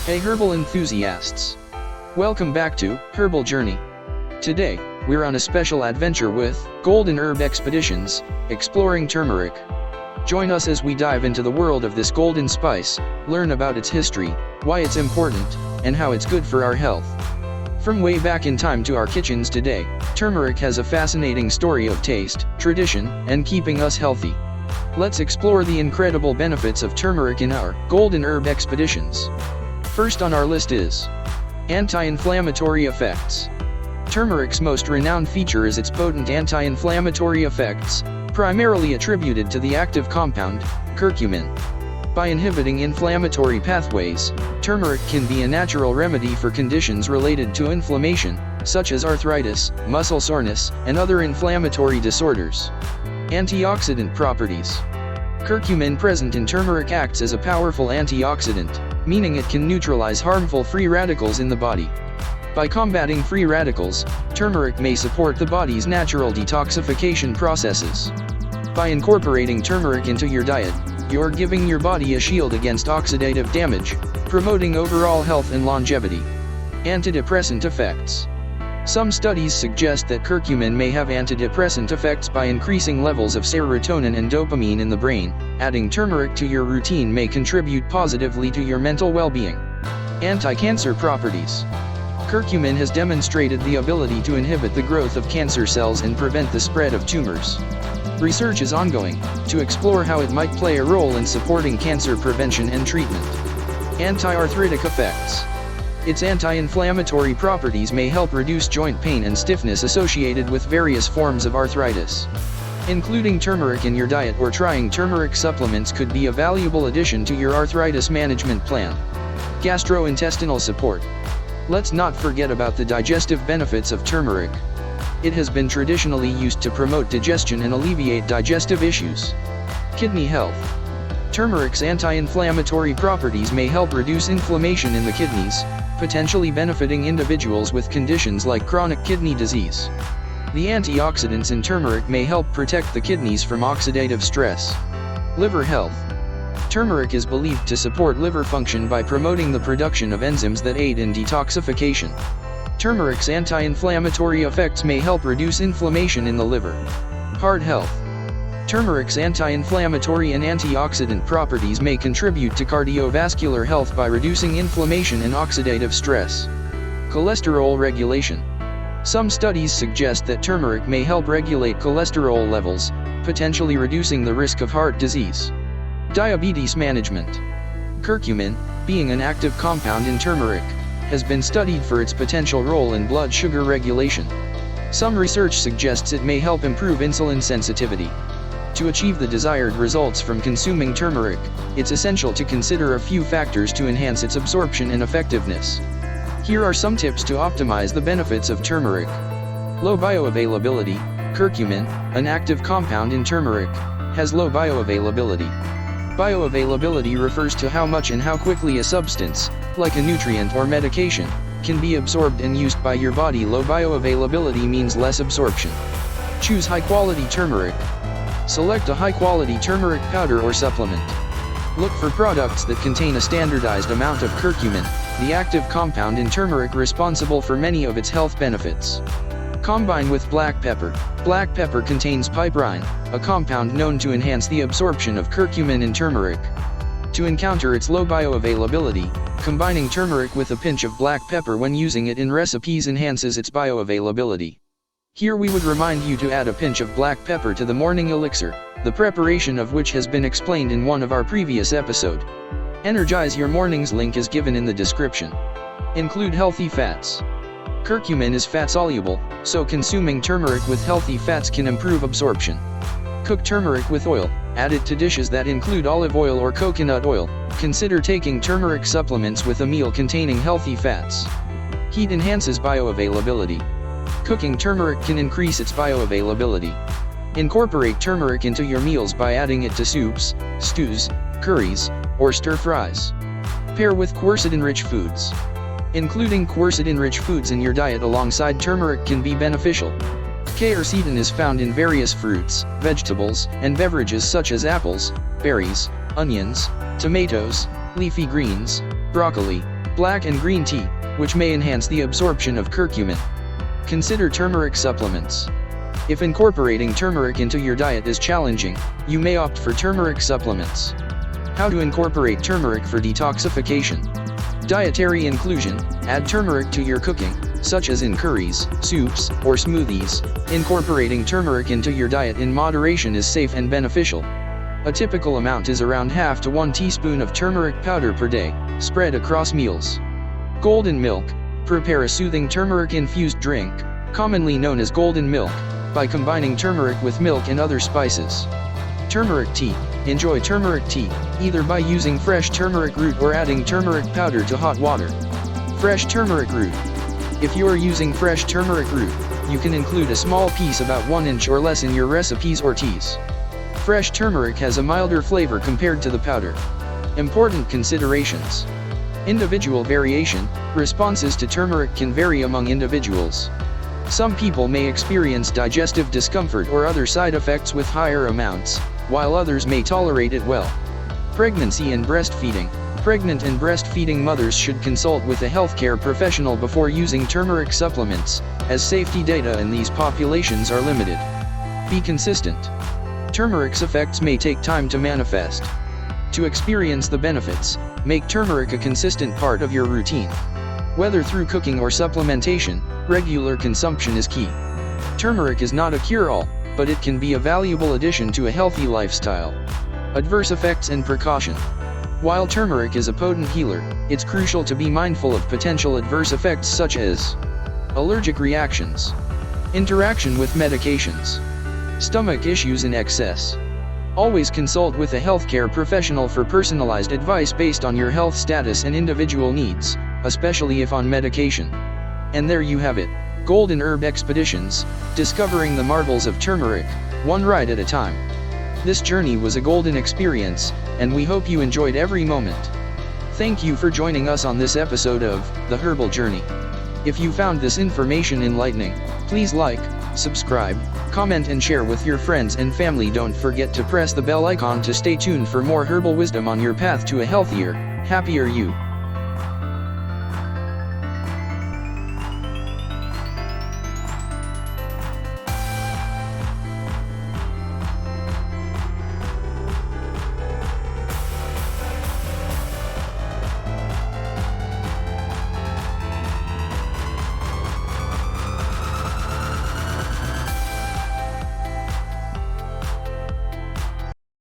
Hey herbal enthusiasts! Welcome back to Herbal Journey. Today, we're on a special adventure with Golden Herb Expeditions, exploring turmeric. Join us as we dive into the world of this golden spice, learn about its history, why it's important, and how it's good for our health. From way back in time to our kitchens today, turmeric has a fascinating story of taste, tradition, and keeping us healthy. Let's explore the incredible benefits of turmeric in our Golden Herb Expeditions. First on our list is anti-inflammatory effects. Turmeric's most renowned feature is its potent anti-inflammatory effects, primarily attributed to the active compound, curcumin. By inhibiting inflammatory pathways, turmeric can be a natural remedy for conditions related to inflammation, such as arthritis, muscle soreness, and other inflammatory disorders. Antioxidant properties. Curcumin present in turmeric acts as a powerful antioxidant, meaning it can neutralize harmful free radicals in the body. By combating free radicals, turmeric may support the body's natural detoxification processes. By incorporating turmeric into your diet, you're giving your body a shield against oxidative damage, promoting overall health and longevity. Antidepressant effects. Some studies suggest that curcumin may have antidepressant effects by increasing levels of serotonin and dopamine in the brain. Adding turmeric to your routine may contribute positively to your mental well-being. Anti-cancer properties. Curcumin has demonstrated the ability to inhibit the growth of cancer cells and prevent the spread of tumors. Research is ongoing to explore how it might play a role in supporting cancer prevention and treatment. Anti-arthritic effects. Its anti-inflammatory properties may help reduce joint pain and stiffness associated with various forms of arthritis. Including turmeric in your diet or trying turmeric supplements could be a valuable addition to your arthritis management plan. Gastrointestinal support. Let's not forget about the digestive benefits of turmeric. It has been traditionally used to promote digestion and alleviate digestive issues. Kidney health. Turmeric's anti-inflammatory properties may help reduce inflammation in the kidneys, potentially benefiting individuals with conditions like chronic kidney disease. The antioxidants in turmeric may help protect the kidneys from oxidative stress. Liver health. Turmeric is believed to support liver function by promoting the production of enzymes that aid in detoxification. Turmeric's anti-inflammatory effects may help reduce inflammation in the liver. Heart health. Turmeric's anti-inflammatory and antioxidant properties may contribute to cardiovascular health by reducing inflammation and oxidative stress. Cholesterol regulation. Some studies suggest that turmeric may help regulate cholesterol levels, potentially reducing the risk of heart disease. Diabetes management. Curcumin, being an active compound in turmeric, has been studied for its potential role in blood sugar regulation. Some research suggests it may help improve insulin sensitivity. To achieve the desired results from consuming turmeric, it's essential to consider a few factors to enhance its absorption and effectiveness. Here are some tips to optimize the benefits of turmeric. Low bioavailability. Curcumin, an active compound in turmeric, has low bioavailability. Bioavailability refers to how much and how quickly a substance, like a nutrient or medication, can be absorbed and used by your body. Low bioavailability means less absorption. Choose high-quality turmeric. Select a high-quality turmeric powder or supplement. Look for products that contain a standardized amount of curcumin, the active compound in turmeric responsible for many of its health benefits. Combine with black pepper. Black pepper contains piperine, a compound known to enhance the absorption of curcumin in turmeric. To encounter its low bioavailability, combining turmeric with a pinch of black pepper when using it in recipes enhances its bioavailability. Here we would remind you to add a pinch of black pepper to the morning elixir, the preparation of which has been explained in one of our previous episodes. Energize your mornings link is given in the description. Include healthy fats. Curcumin is fat-soluble, so consuming turmeric with healthy fats can improve absorption. Cook turmeric with oil. Add it to dishes that include olive oil or coconut oil. Consider taking turmeric supplements with a meal containing healthy fats. Heat enhances bioavailability. Cooking turmeric can increase its bioavailability. Incorporate turmeric into your meals by adding it to soups, stews, curries, or stir-fries. Pair with quercetin-rich foods. Including quercetin-rich foods in your diet alongside turmeric can be beneficial. Quercetin is found in various fruits, vegetables, and beverages such as apples, berries, onions, tomatoes, leafy greens, broccoli, black and green tea, which may enhance the absorption of curcumin. Consider turmeric supplements. If incorporating turmeric into your diet is challenging, you may opt for turmeric supplements. How to incorporate turmeric for detoxification. Dietary inclusion: add turmeric to your cooking, such as in curries, soups, or smoothies. Incorporating turmeric into your diet in moderation is safe and beneficial. A typical amount is around half to 1 teaspoon of turmeric powder per day, spread across meals. Golden milk: prepare a soothing turmeric-infused drink, commonly known as golden milk, by combining turmeric with milk and other spices. Turmeric tea: enjoy turmeric tea, either by using fresh turmeric root or adding turmeric powder to hot water. Fresh turmeric root: if you are using fresh turmeric root, you can include a small piece about 1 inch or less in your recipes or teas. Fresh turmeric has a milder flavor compared to the powder. Important considerations. Individual variation: responses to turmeric can vary among individuals. Some people may experience digestive discomfort or other side effects with higher amounts, while others may tolerate it well. Pregnancy and breastfeeding: pregnant and breastfeeding mothers should consult with a healthcare professional before using turmeric supplements, as safety data in these populations are limited. Be consistent. Turmeric's effects may take time to manifest. To experience the benefits, make turmeric a consistent part of your routine. Whether through cooking or supplementation, regular consumption is key. Turmeric is not a cure-all, but it can be a valuable addition to a healthy lifestyle. Adverse effects and precaution. While turmeric is a potent healer, it's crucial to be mindful of potential adverse effects such as allergic reactions, interaction with medications, stomach issues in excess. Always consult with a healthcare professional for personalized advice based on your health status and individual needs, especially if on medication. And there you have it, Golden Herb Expeditions, discovering the marvels of turmeric, one ride at a time. This journey was a golden experience, and we hope you enjoyed every moment. Thank you for joining us on this episode of The Herbal Journey. If you found this information enlightening, please like, subscribe, comment and share with your friends and family. Don't forget to press the bell icon to stay tuned for more herbal wisdom on your path to a healthier, happier you.